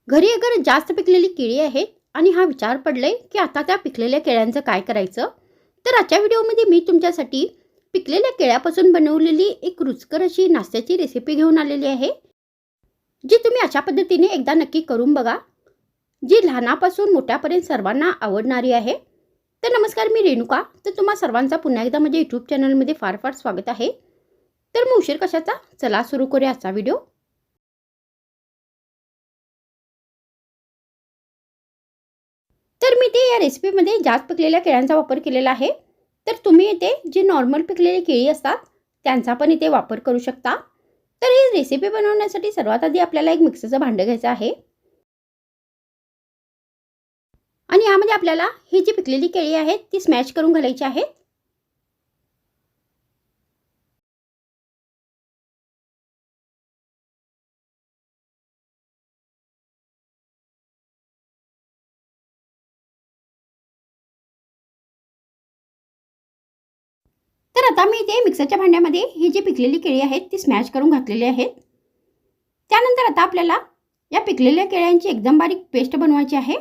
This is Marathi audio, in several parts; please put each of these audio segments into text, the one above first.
घरी अगर जास्त पिकलेली केळी आहेत आणि हा विचार पडलाय की आता त्या पिकलेल्या केळ्यांचं काय करायचं. तर आजच्या व्हिडिओमध्ये मी तुमच्यासाठी पिकलेल्या केळ्यापासून बनवलेली एक रुचकर अशी नाश्त्याची रेसिपी घेऊन आलेली आहे, जी तुम्ही अशा पद्धतीने एकदा नक्की करून बघा, जी लहानापासून मोठ्यापर्यंत सर्वांना आवडणारी आहे. तर नमस्कार, मी रेणुका. तर तुम्हा सर्वांचा पुन्हा एकदा माझ्या यूट्यूब चॅनलमध्ये फार फार स्वागत आहे. तर मग उशीर कशाचा, चला सुरू करूया आजचा व्हिडिओ. तर मी ते या रेसिपीमध्ये जास्त पिकलेल्या केळ्यांचा वापर केलेला आहे. तर तुम्ही इथे जे नॉर्मल पिकलेली केळी असतात त्यांचा पण इथे वापर करू शकता. तर ही रेसिपी बनवण्यासाठी सर्वात आधी आपल्याला एक मिक्सरचं भांडं घ्यायचं आहे आणि यामध्ये आपल्याला ही जी पिकलेली केळी आहेत ती स्मॅश करून घालायची आहेत. तर आता मी इथे मिक्सरच्या भांड्यामध्ये ही जी पिकलेली केळी आहेत ती स्मॅश करून घातलेली आहेत. त्यानंतर आता आपल्याला या पिकलेल्या केळ्यांची एकदम बारीक पेस्ट बनवायची आहे.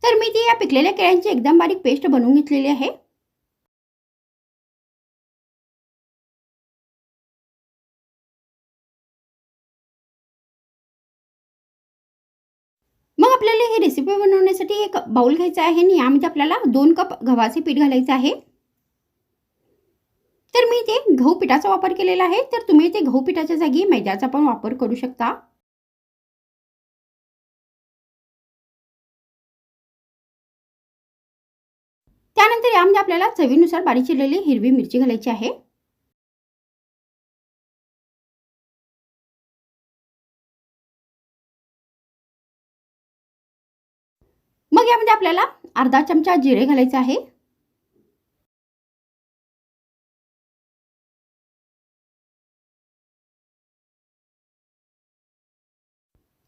तर मी ती या पिकलेल्या केळ्यांची एकदम बारीक पेस्ट बनवून घेतलेली आहे. मग आपल्याला ही रेसिपी बनवण्यासाठी एक बाउल घ्यायचा आहे आणि यामध्ये आपल्याला 2 कप गव्हाचे पीठ घालायचे आहे. तर मी इथे गहू पिठाचा वापर केलेला आहे. तर तुम्ही इथे गहू पिठाच्या जागी मैद्याचा पण वापर करू शकता. त्यानंतर यामध्ये आपल्याला चवीनुसार बारीक चिरलेली हिरवी मिरची घालायची आहे. मग यामध्ये आपल्याला अर्धा चमचा जिरे घालायचे आहे.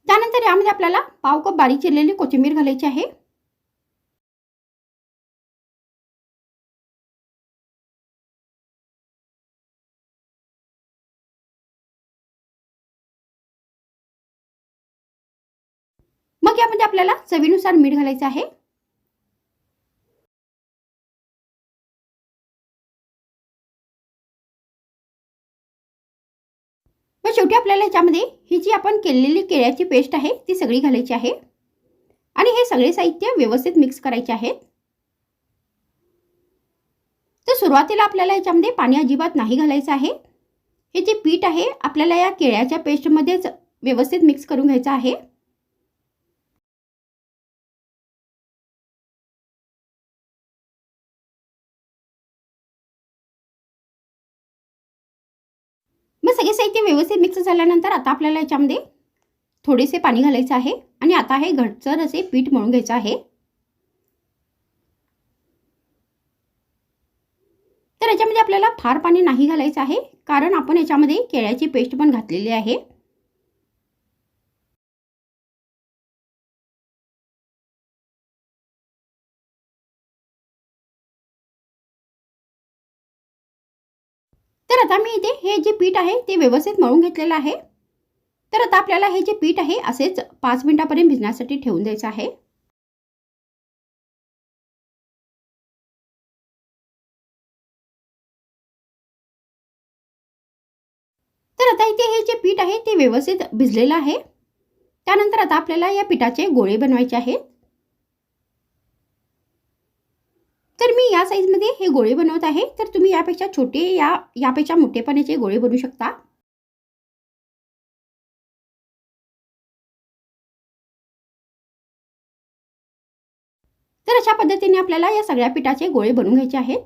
त्यानंतर यामध्ये आपल्याला पाव कप बारीक चिरलेली कोथिंबीर घालायची आहे. मग यामध्ये आपल्याला चवीनुसार मीठ घालायचं आहे. मग शेवटी आपल्याला याच्यामध्ये ही जी आपण केलेली केळ्याची पेस्ट आहे ती सगळी घालायची आहे आणि हे सगळे साहित्य व्यवस्थित मिक्स करायचे आहेत. तर सुरुवातीला आपल्याला याच्यामध्ये पाणी अजिबात नाही घालायचं आहे. हे जे पीठ आहे आपल्याला या केळ्याच्या पेस्टमध्येच व्यवस्थित मिक्स करून घ्यायचं आहे. मग सगळे साहित्य व्यवस्थित मिक्स झाल्यानंतर आता आपल्याला याच्यामध्ये थोडेसे पाणी घालायचं आहे आणि आता हे घट्टसर असे पीठ मळून घ्यायचं आहे. तर याच्यामध्ये आपल्याला फार पाणी नाही घालायचं आहे, कारण आपण याच्यामध्ये केळ्याची पेस्ट पण घातलेली आहे. तर आता मी इथे हे जे पीठ आहे ते व्यवस्थित मळून घेतलेलं आहे. तर आता आपल्याला हे जे पीठ आहे असेच 5 मिनिटांपर्यंत भिजण्यासाठी ठेवून द्यायचं आहे. तर आता इथे हे जे पीठ आहे ते व्यवस्थित भिजलेलं आहे. त्यानंतर आता आपल्याला या पिठाचे गोळे बनवायचे आहेत. तर मी या साईजमध्ये हे गोळे बनवत आहे. तर तुम्ही यापेक्षा छोटे यापेक्षा मोठेपणाचे गोळे बनवू शकता. तर अशा पद्धतीने आपल्याला या सगळ्या पिठाचे गोळे बनवून घ्यायचे आहेत.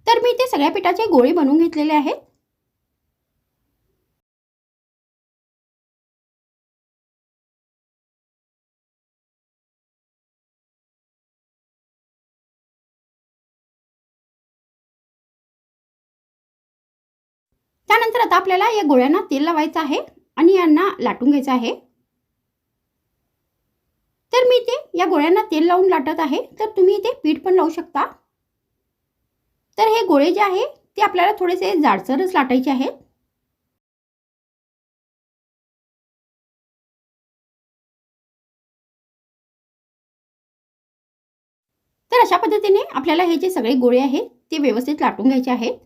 तर मी ते सगळ्या पिठाचे गोळे बनवून घेतलेले आहेत. त्यानंतर आता आपल्याला या गोळ्यांना तेल लावायचं आहे आणि यांना लाटून घ्यायचं आहे. तर मी इथे या गोळ्यांना तेल लावून लाटत आहे, तर तुम्ही इथे पीठ पण लावू शकता. तर हे गोळे जे आहे ते आपल्याला थोडेसे जाडसरच लाटायचे आहेत. तर अशा पद्धतीने आपल्याला हे जे सगळे गोळे आहेत ते व्यवस्थित लाटून घ्यायचे आहेत.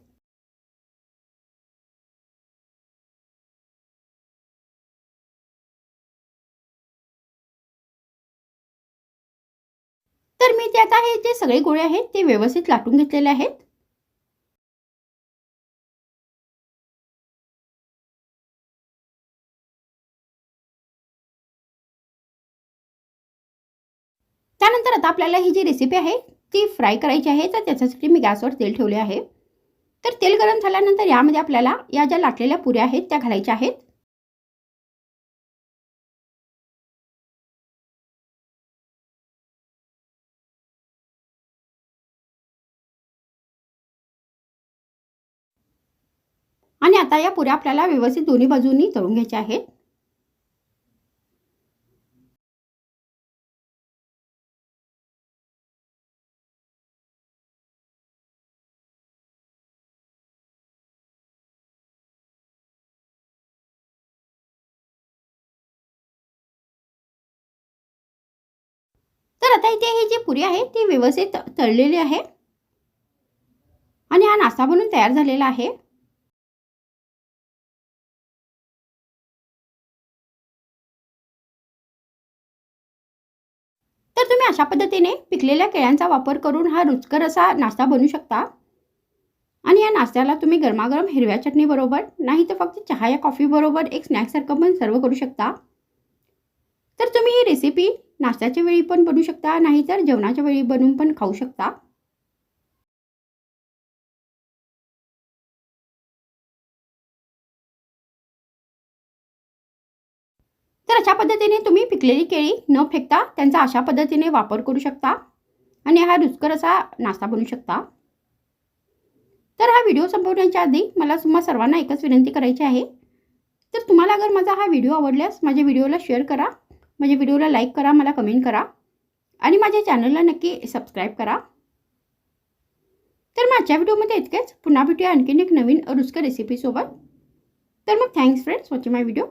तर मी ते आता हे जे सगळे गोळे आहेत ते व्यवस्थित लाटून घेतलेले आहेत. त्यानंतर आता आपल्याला ही जी रेसिपी आहे ती फ्राय करायची आहे, तर त्याच्यासाठी मी गॅसवर तेल ठेवले आहे. तर तेल गरम झाल्यानंतर यामध्ये आपल्याला या ज्या लाटलेल्या पुऱ्या आहेत त्या घालायच्या आहेत. आणि आता या पुऱ्या आपल्याला व्यवस्थित दोन्ही बाजूंनी तळून घ्यायच्या आहेत. तर आता इथे ही जी पुरी आहे ती व्यवस्थित तळलेली आहे आणि हा नाश्ता बनून तयार झालेला आहे. तर तुम्ही अशा पद्धतीने पिकलेल्या केळ्यांचा वापर करून हा रुचकर असा नाश्ता बनवू शकता. आणि या नाश्त्याला तुम्ही गरमागरम हिरव्या चटणी बरोबर नाही तर फक्त चहा या कॉफी बरोबर एक स्नॅक्ससारखं पण सर्व करू शकता. तर तुम्ही ही रेसिपी नाश्त्याच्या वेळी पण बनवू शकता, नाहीतर जेवणाच्या वेळी बनवून पण खाऊ शकता. तर अशा पद्धतीने तुम्ही पिकलेली केळी न फेकता त्यांचा अशा पद्धतीने वापर करू शकता आणि हा रुचकर असा नाश्ता बनवू शकता. तर हा व्हिडिओ संपवण्याच्या आधी मला तुम्हा सर्वांना एकच विनंती करायची आहे. तर तुम्हाला अगर माझा हा व्हिडिओ आवडल्यास माझ्या व्हिडिओला शेअर करा, माझ्या व्हिडिओला लाईक करा, मला कमेंट करा आणि माझ्या चॅनलला नक्की सबस्क्राईब करा. तर माझ्या व्हिडिओमध्ये इतकेच. पुन्हा भेटूया आणखीन एक नवीन रुचकर रेसिपीसोबत. तर मग थँक्स फ्रेंड्स वॉचिंग माय व्हिडिओ.